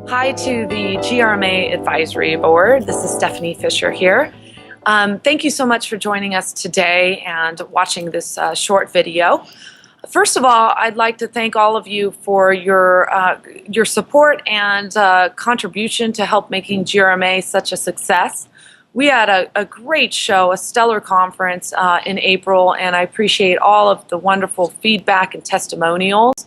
Hi to the GRMA Advisory Board. This is Stephanie Fisher here. Thank you so much for joining us today and watching this short video. First of all, I'd like to thank all of you for your support and contribution to help making GRMA such a success. We had a great show, a stellar conference in April, and I appreciate all of the wonderful feedback and testimonials.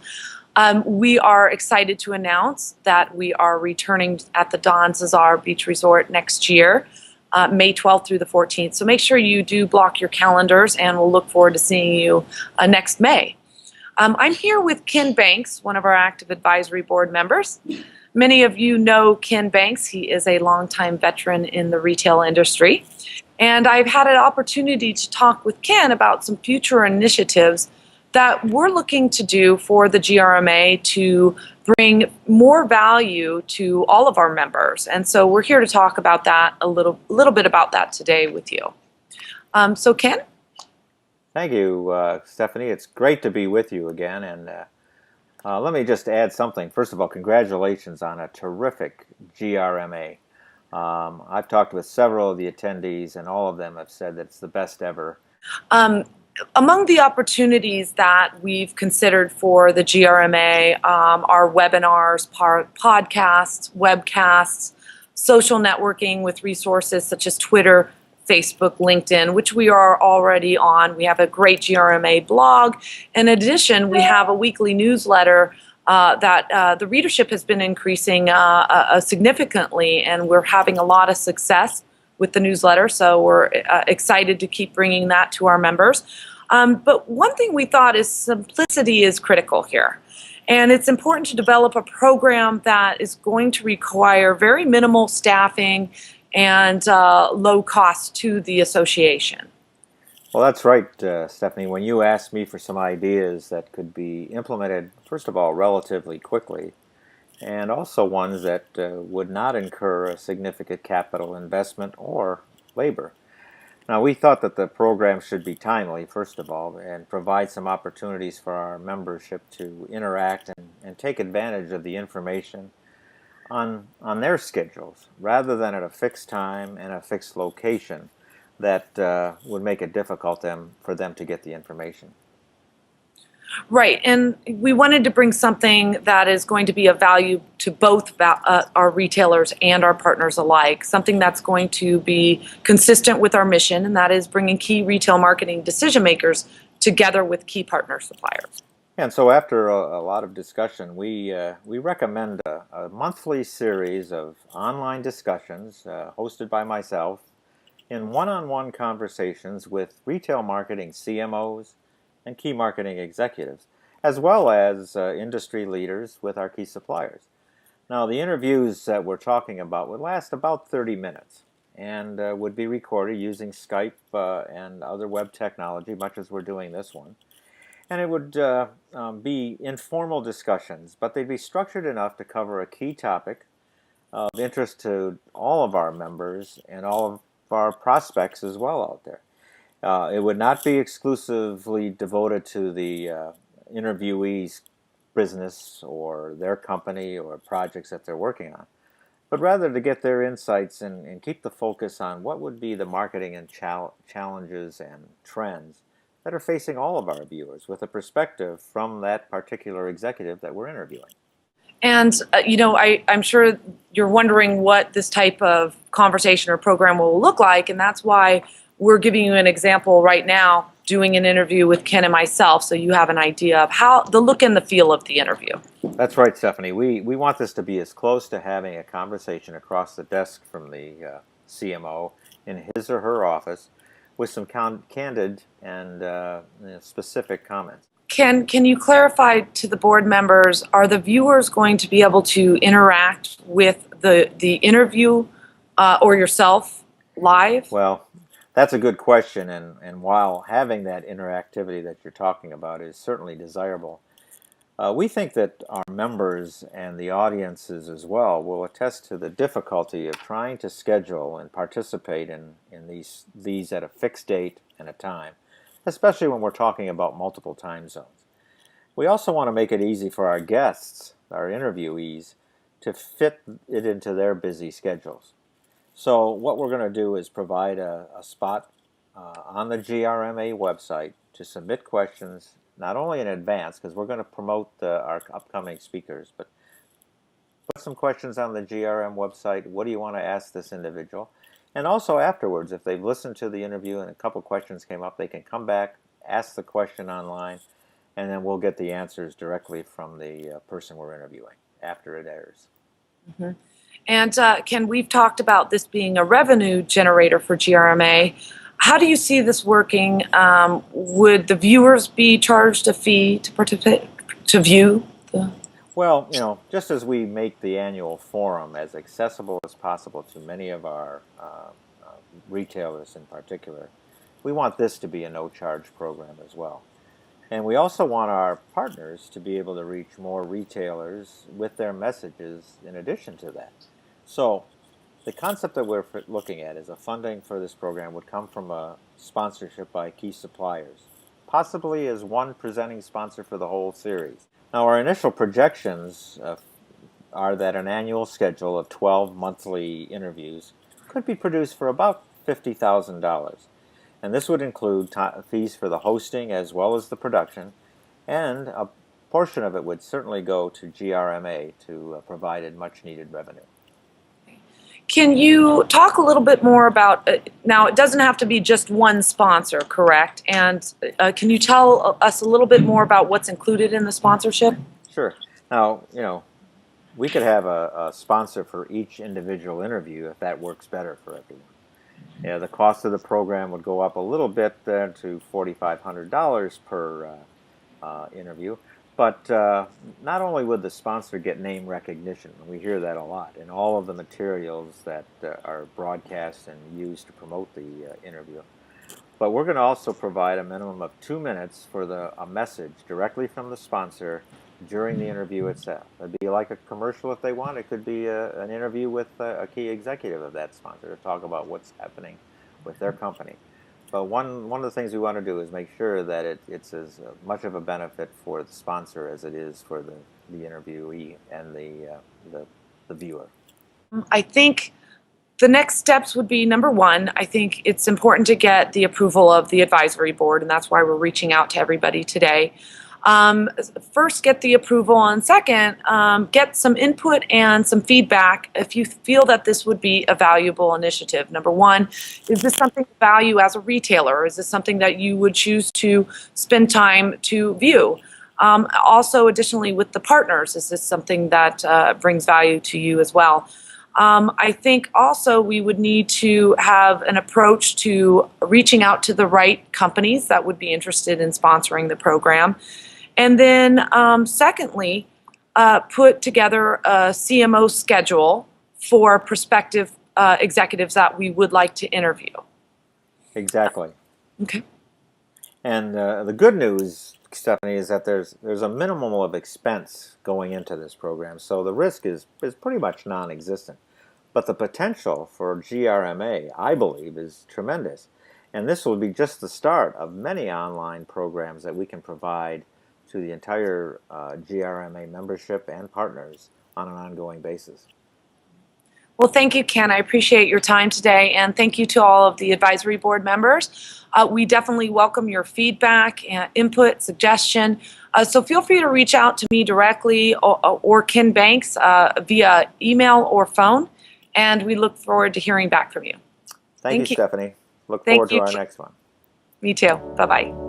We are excited to announce that we are returning at the Don Cesar Beach Resort next year, May 12th through the 14th. So make sure you do block your calendars, and we'll look forward to seeing you next May. I'm here with Ken Banks, one of our active advisory board members. Many of you know Ken Banks. He is a longtime veteran in the retail industry. And I've had an opportunity to talk with Ken about some future initiatives that we're looking to do for the GRMA to bring more value to all of our members. And so we're here to talk about that a little bit about that today with you. So Ken? Thank you, Stephanie. It's great to be with you again. And let me just add something. First of all, congratulations on a terrific GRMA. I've talked with several of the attendees, and all of them have said that it's the best ever. Among the opportunities that we've considered for the GRMA are webinars, podcasts, webcasts, social networking with resources such as Twitter, Facebook, LinkedIn, which we are already on. We have a great GRMA blog. In addition, we have a weekly newsletter that the readership has been increasing significantly, and we're having a lot of success with the newsletter, so we're excited to keep bringing that to our members. But one thing we thought is simplicity is critical here. And it's important to develop a program that is going to require very minimal staffing and low cost to the association. Well, that's right, Stephanie. When you asked me for some ideas that could be implemented, first of all, relatively quickly, and also ones that would not incur a significant capital investment or labor. Now, we thought that the program should be timely, first of all, and provide some opportunities for our membership to interact and take advantage of the information on their schedules, rather than at a fixed time and a fixed location that would make it difficult for them to get the information. Right, and we wanted to bring something that is going to be of value to both our retailers and our partners alike, something that's going to be consistent with our mission, and that is bringing key retail marketing decision makers together with key partner suppliers. And so after a lot of discussion, we recommend a monthly series of online discussions hosted by myself in one-on-one conversations with retail marketing CMOs and key marketing executives, as well as industry leaders with our key suppliers. Now, the interviews that we're talking about would last about 30 minutes and would be recorded using Skype and other web technology, much as we're doing this one. And it would be informal discussions, but they'd be structured enough to cover a key topic of interest to all of our members and all of our prospects as well out there. It would not be exclusively devoted to the interviewee's business or their company or projects that they're working on, but rather to get their insights and keep the focus on what would be the marketing and challenges and trends that are facing all of our viewers with a perspective from that particular executive that we're interviewing. And, I'm sure you're wondering what this type of conversation or program will look like, and that's why we're giving you an example right now, doing an interview with Ken and myself, so you have an idea of how the look and the feel of the interview. That's right, Stephanie. We want this to be as close to having a conversation across the desk from the CMO in his or her office with some candid and specific comments. Can you clarify to the board members, are the viewers going to be able to interact with the interview or yourself live? Well, that's a good question, and while having that interactivity that you're talking about is certainly desirable, we think that our members and the audiences as well will attest to the difficulty of trying to schedule and participate in these at a fixed date and a time, especially when we're talking about multiple time zones. We also want to make it easy for our guests, our interviewees, to fit it into their busy schedules. So what we're going to do is provide a spot on the GRMA website to submit questions, not only in advance, because we're going to promote our upcoming speakers, but put some questions on the GRM website. What do you want to ask this individual? And also afterwards, if they've listened to the interview and a couple questions came up, they can come back, ask the question online, and then we'll get the answers directly from the person we're interviewing after it airs. Mm-hmm. And Ken, we've talked about this being a revenue generator for GRMA. How do you see this working? Would the viewers be charged a fee to participate, to view the? Well, just as we make the annual forum as accessible as possible to many of our retailers in particular, we want this to be a no-charge program as well. And we also want our partners to be able to reach more retailers with their messages in addition to that. So the concept that we're looking at is a funding for this program would come from a sponsorship by key suppliers, possibly as one presenting sponsor for the whole series. Now, our initial projections are that an annual schedule of 12 monthly interviews could be produced for about $50,000. And this would include fees for the hosting as well as the production, and a portion of it would certainly go to GRMA to provide much needed revenue. Can you talk a little bit more about, now it doesn't have to be just one sponsor, correct? And can you tell us a little bit more about what's included in the sponsorship? Sure. Now, we could have a sponsor for each individual interview if that works better for everyone. The cost of the program would go up a little bit to $4,500 per interview. But not only would the sponsor get name recognition, we hear that a lot, in all of the materials that are broadcast and used to promote the interview, but we're going to also provide a minimum of 2 minutes for a message directly from the sponsor during the interview itself. It'd be like a commercial if they want. It could be an interview with a key executive of that sponsor to talk about what's happening with their company. But one of the things we want to do is make sure that it's as much of a benefit for the sponsor as it is for the interviewee and the viewer. I think the next steps would be, number one, I think it's important to get the approval of the advisory board, and that's why we're reaching out to everybody today. First, get the approval, and second, get some input and some feedback if you feel that this would be a valuable initiative. Number one, is this something of value as a retailer, or is this something that you would choose to spend time to view? Also, additionally, with the partners, is this something that brings value to you as well? I think also we would need to have an approach to reaching out to the right companies that would be interested in sponsoring the program. And then secondly, put together a CMO schedule for prospective executives that we would like to interview. Exactly. Okay. And the good news, Stephanie, is that there's a minimum of expense going into this program, so the risk is pretty much non-existent. But the potential for GRMA, I believe, is tremendous. And this will be just the start of many online programs that we can provide to the entire GRMA membership and partners on an ongoing basis. Well, thank you, Ken. I appreciate your time today, and thank you to all of the advisory board members. We definitely welcome your feedback, input, suggestion. So feel free to reach out to me directly or Ken Banks via email or phone, and we look forward to hearing back from you. Thank you, Stephanie. Look forward to our next one. Me too. Bye-bye.